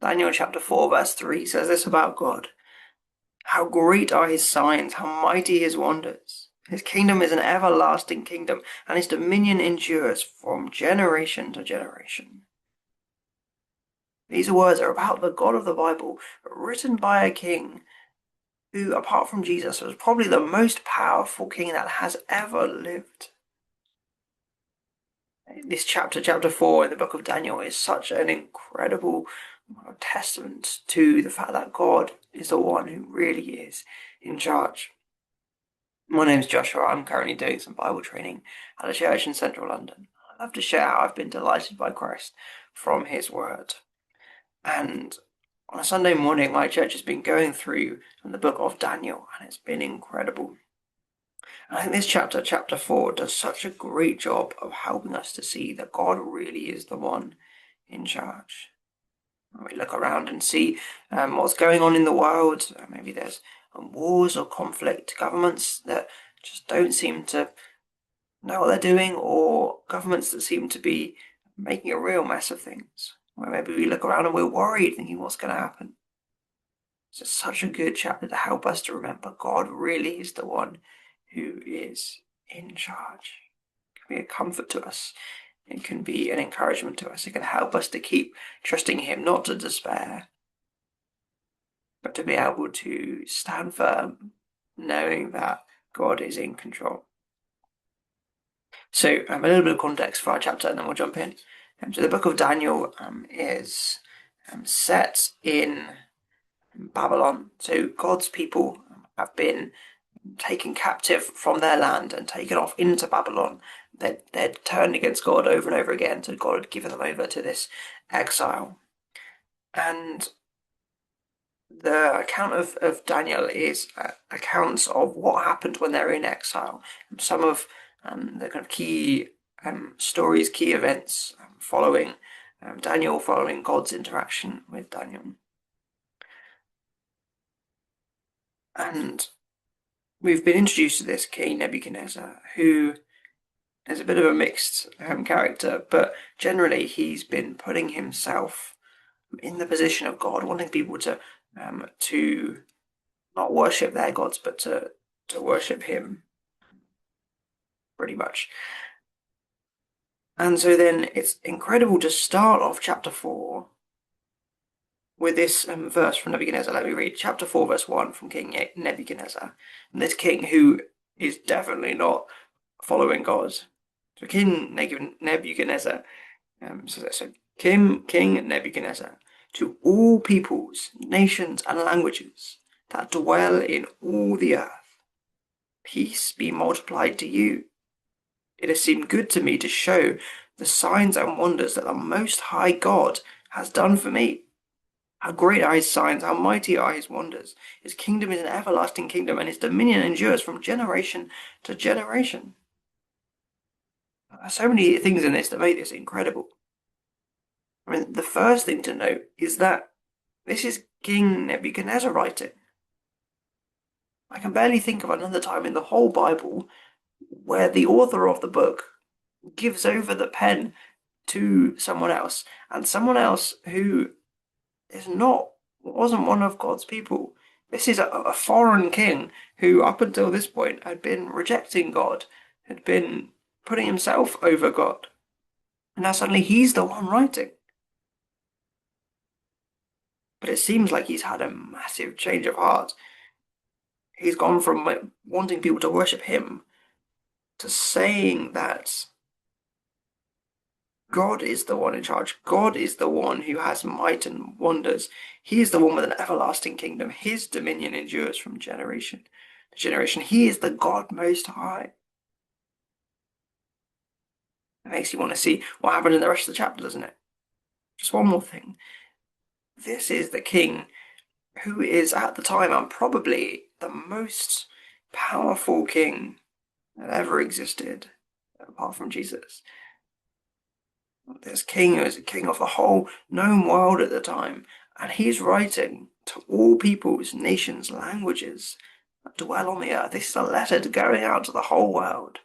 Daniel chapter 4 verse 3 says this about God. How great are his signs, how mighty his wonders. His kingdom is an everlasting kingdom, and his dominion endures from generation to generation. These words are about the God of the Bible, written by a king who, apart from Jesus, was probably the most powerful king that has ever lived. This chapter 4 in the book of Daniel, is such an incredible testament to the fact that God is the one who really is in charge. My name's Joshua. I'm currently doing some Bible training at a church in central London. I'd love to share how I've been delighted by Christ from his word. And on a Sunday morning, my church has been going through the book of Daniel, and it's been incredible. And I think this chapter 4, does such a great job of helping us to see that God really is the one in charge. When we look around and see what's going on in the world, maybe there's wars or conflict, governments that just don't seem to know what they're doing, or governments that seem to be making a real mess of things. Where maybe we look around and we're worried, thinking what's going to happen. It's just such a good chapter to help us to remember God really is the one who is in charge. It can be a comfort to us. It can be an encouragement to us. It can help us to keep trusting him, not to despair, but to be able to stand firm, knowing that God is in control. So a little bit of context for our chapter, and then we'll jump in. So the book of Daniel is set in Babylon. So God's people have been taken captive from their land and taken off into Babylon. They'd turned against God over and over again, so God had given them over to this exile. And the account of Daniel is accounts of what happened when they're in exile. Some of the kind of key stories, key events following Daniel, following God's interaction with Daniel. And we've been introduced to this king Nebuchadnezzar, who is a bit of a mixed character, but generally he's been putting himself in the position of God, wanting people to not worship their gods, but to worship him, pretty much. And so then it's incredible to start off chapter 4 with this verse from Nebuchadnezzar. Let me read chapter 4, verse 1 from King Nebuchadnezzar. And this king who is definitely not following God. So King Nebuchadnezzar so King Nebuchadnezzar, to all peoples, nations, and languages that dwell in all the earth, peace be multiplied to you. It has seemed good to me to show the signs and wonders that the Most High God has done for me. How great are his signs, how mighty are his wonders. His kingdom is an everlasting kingdom, and his dominion endures from generation to generation. There's so many things in this that make this incredible. I mean, the first thing to note is that this is King Nebuchadnezzar writing. I can barely think of another time in the whole Bible where the author of the book gives over the pen to someone else, and someone else who wasn't one of God's people. This is a foreign king who, up until this point, had been rejecting God, had been putting himself over God. And now suddenly he's the one writing. But it seems like he's had a massive change of heart. He's gone from wanting people to worship him to saying that God is the one in charge. God is the one who has might and wonders. He is the one with an everlasting kingdom. His dominion endures from generation to generation. He is the God Most High. It makes you want to see what happened in the rest of the chapter, doesn't it? Just one more thing. This is the king who is at the time and probably the most powerful king that ever existed, apart from Jesus. This king who is a king of the whole known world at the time, and he's writing to all peoples, nations, languages that dwell on the earth. This is a letter going out to the whole world.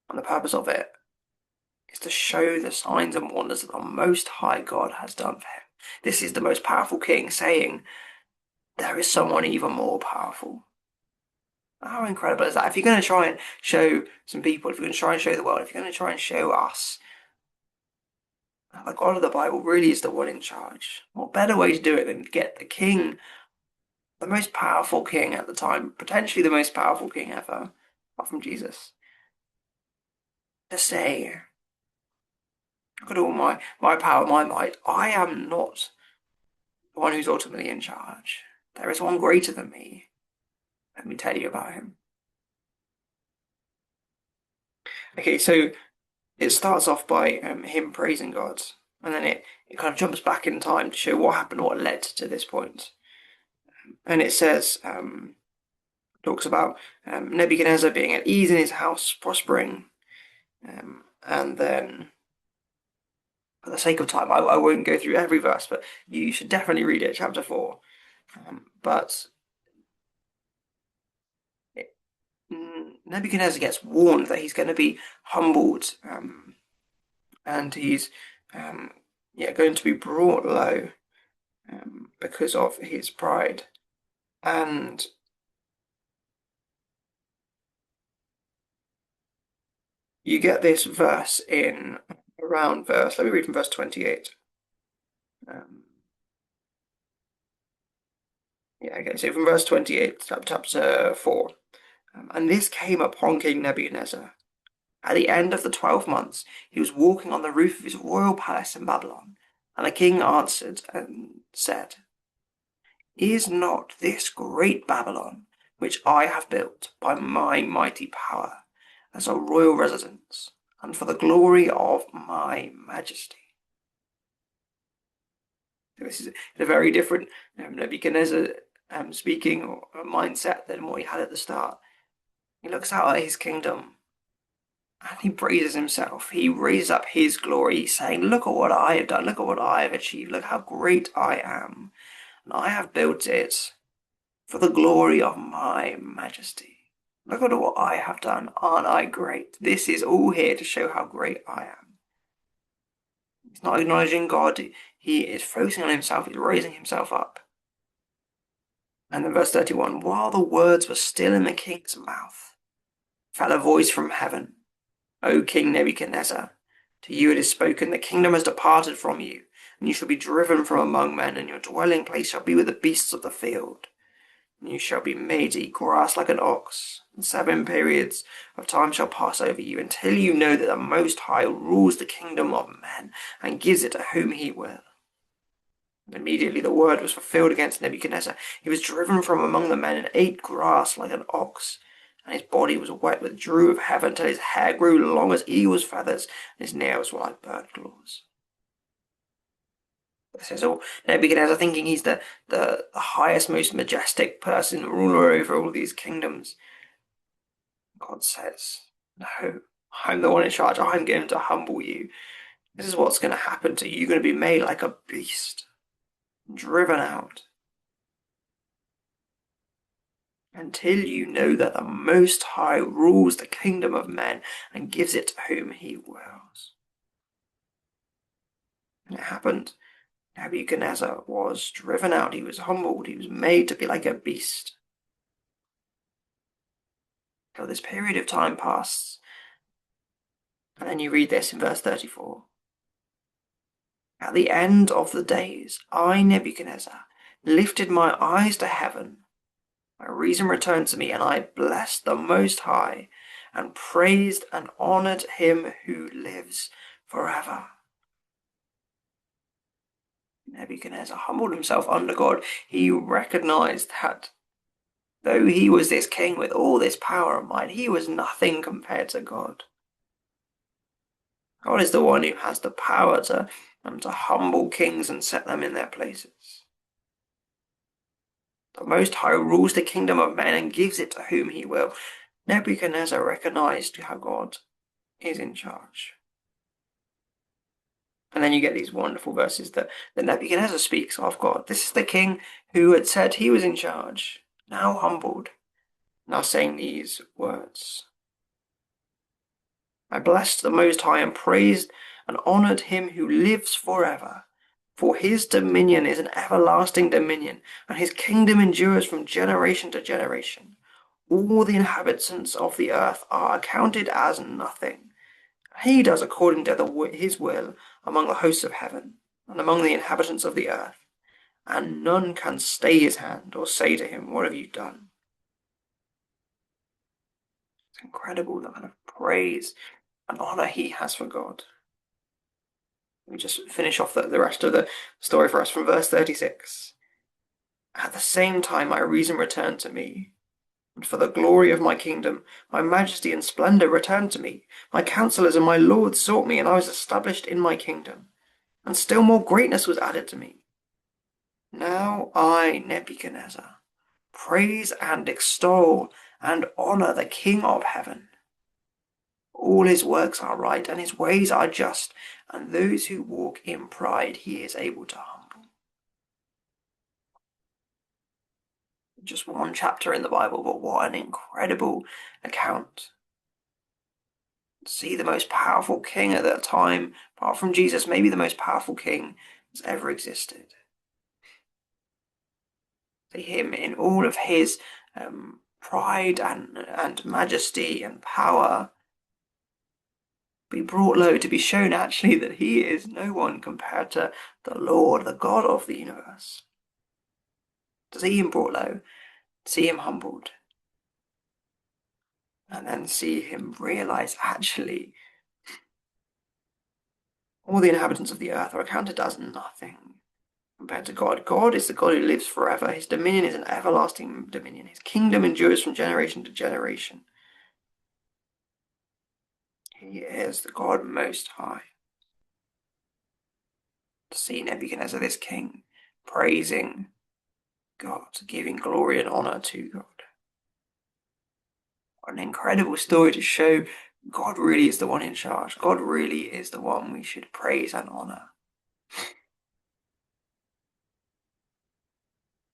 And the purpose of it is to show the signs and wonders that the Most High God has done for him. This is the most powerful king saying, there is someone even more powerful. How incredible is that? If you're going to try and show some people, if you're going to try and show the world, if you're going to try and show us that the God of the Bible really is the one in charge, what better way to do it than get the king, the most powerful king at the time, potentially the most powerful king ever, apart from Jesus, to say, look at all my power, my might. I am not the one who's ultimately in charge. There is one greater than me. Let me tell you about him. Okay, so it starts off by him praising God, and then it kind of jumps back in time to show what happened, what led to this point. And it says, talks about Nebuchadnezzar being at ease in his house, prospering, and then, for the sake of time, I won't go through every verse, but you should definitely read it, chapter 4. But Nebuchadnezzar gets warned that he's going to be humbled, and he's going to be brought low because of his pride. And you get this verse in around let me read from verse 28. So from verse 28, chapter 4. And this came upon King Nebuchadnezzar. At the end of the 12 months, he was walking on the roof of his royal palace in Babylon. And the king answered and said, is not this great Babylon, which I have built by my mighty power, as a royal residence, and for the glory of my majesty? This is a very different Nebuchadnezzar speaking or mindset than what he had at the start. He looks out at his kingdom and he praises himself. He raises up his glory, saying, look at what I have done, look at what I have achieved, look how great I am. And I have built it for the glory of my majesty. Look at what I have done. Aren't I great? This is all here to show how great I am. He's not acknowledging God. He is focusing on himself. He's raising himself up. And then verse 31, while the words were still in the king's mouth, fell a voice from heaven. O King Nebuchadnezzar, to you it is spoken, the kingdom has departed from you, and you shall be driven from among men, and your dwelling place shall be with the beasts of the field. And you shall be made to eat grass like an ox, and 7 periods of time shall pass over you, until you know that the Most High rules the kingdom of men, and gives it to whom he will. And immediately the word was fulfilled against Nebuchadnezzar. He was driven from among the men, and ate grass like an ox, and his body was wet with dew of heaven, till his hair grew long as eagle's feathers, and his nails were like bird claws. This is all Nebuchadnezzar thinking he's the highest, most majestic person, ruler over all these kingdoms. God says, no, I'm the one in charge. I'm going to humble you. This is what's going to happen to you. You're going to be made like a beast, driven out, until you know that the Most High rules the kingdom of men and gives it to whom he wills. And it happened. Nebuchadnezzar was driven out. He was humbled. He was made to be like a beast. So this period of time passed. And then you read this in verse 34. At the end of the days, I, Nebuchadnezzar, lifted my eyes to heaven. My reason returned to me, and I blessed the Most High, and praised and honored him who lives forever. Nebuchadnezzar humbled himself under God. He recognized that though he was this king with all this power and might, he was nothing compared to God. God is the one who has the power to humble kings and set them in their places. The Most High rules the kingdom of men and gives it to whom he will. Nebuchadnezzar recognized how God is in charge. And then you get these wonderful verses that Nebuchadnezzar speaks of God. This is the king who had said he was in charge, now humbled, now saying these words. I blessed the Most High and praised and honoured him who lives forever. For his dominion is an everlasting dominion, and his kingdom endures from generation to generation. All the inhabitants of the earth are accounted as nothing. He does according to his will among the hosts of heaven and among the inhabitants of the earth, and none can stay his hand or say to him, "What have you done?" It's incredible the kind of praise and honour he has for God. Let me just finish off the rest of the story for us from verse 36. At the same time my reason returned to me, and for the glory of my kingdom, my majesty and splendour returned to me. My counsellors and my lords sought me, and I was established in my kingdom, and still more greatness was added to me. Now I, Nebuchadnezzar, praise and extol and honour the King of heaven. All his works are right, and his ways are just, and those who walk in pride he is able to humble. Just one chapter in the Bible, but what an incredible account. See the most powerful king at that time, apart from Jesus, maybe the most powerful king that's ever existed. See him in all of his pride and majesty and power be brought low, to be shown actually that he is no one compared to the Lord, the God of the universe. To see him brought low, see him humbled, and then see him realize actually all the inhabitants of the earth are accounted as nothing compared to God. God is the God who lives forever. His dominion is an everlasting dominion. His kingdom endures from generation to generation. He is the God most high. To see Nebuchadnezzar, this king, praising God, giving glory and honor to God. What an incredible story to show God really is the one in charge. God really is the one we should praise and honor.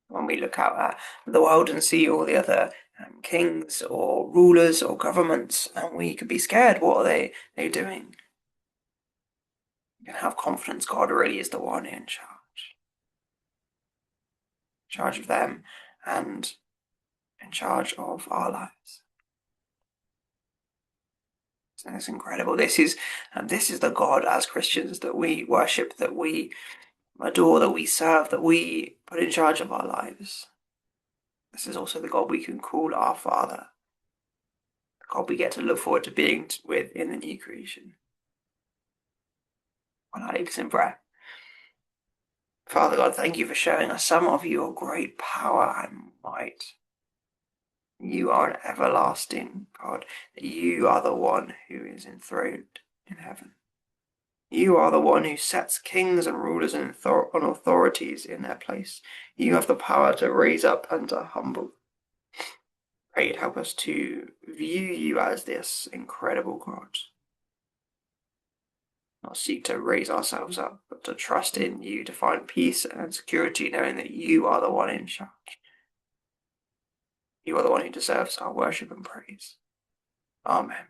When we look out at the world and see all the other kings or rulers or governments, and we could be scared. What are they doing? You can have confidence God really is the one in charge of them and in charge of our lives. So it's incredible. This is the God as Christians that we worship, that we adore, that we serve, that we put in charge of our lives. This is also the God we can call our Father, the God we get to look forward to being with in the new creation. When I lead us in prayer. Father God, thank you for showing us some of your great power and might. You are an everlasting God. You are the one who is enthroned in heaven. You are the one who sets kings and rulers and authorities in their place. You have the power to raise up and to humble. Pray you'd help us to view you as this incredible God. Not seek to raise ourselves up, but to trust in you, to find peace and security, knowing that you are the one in charge. You are the one who deserves our worship and praise. Amen.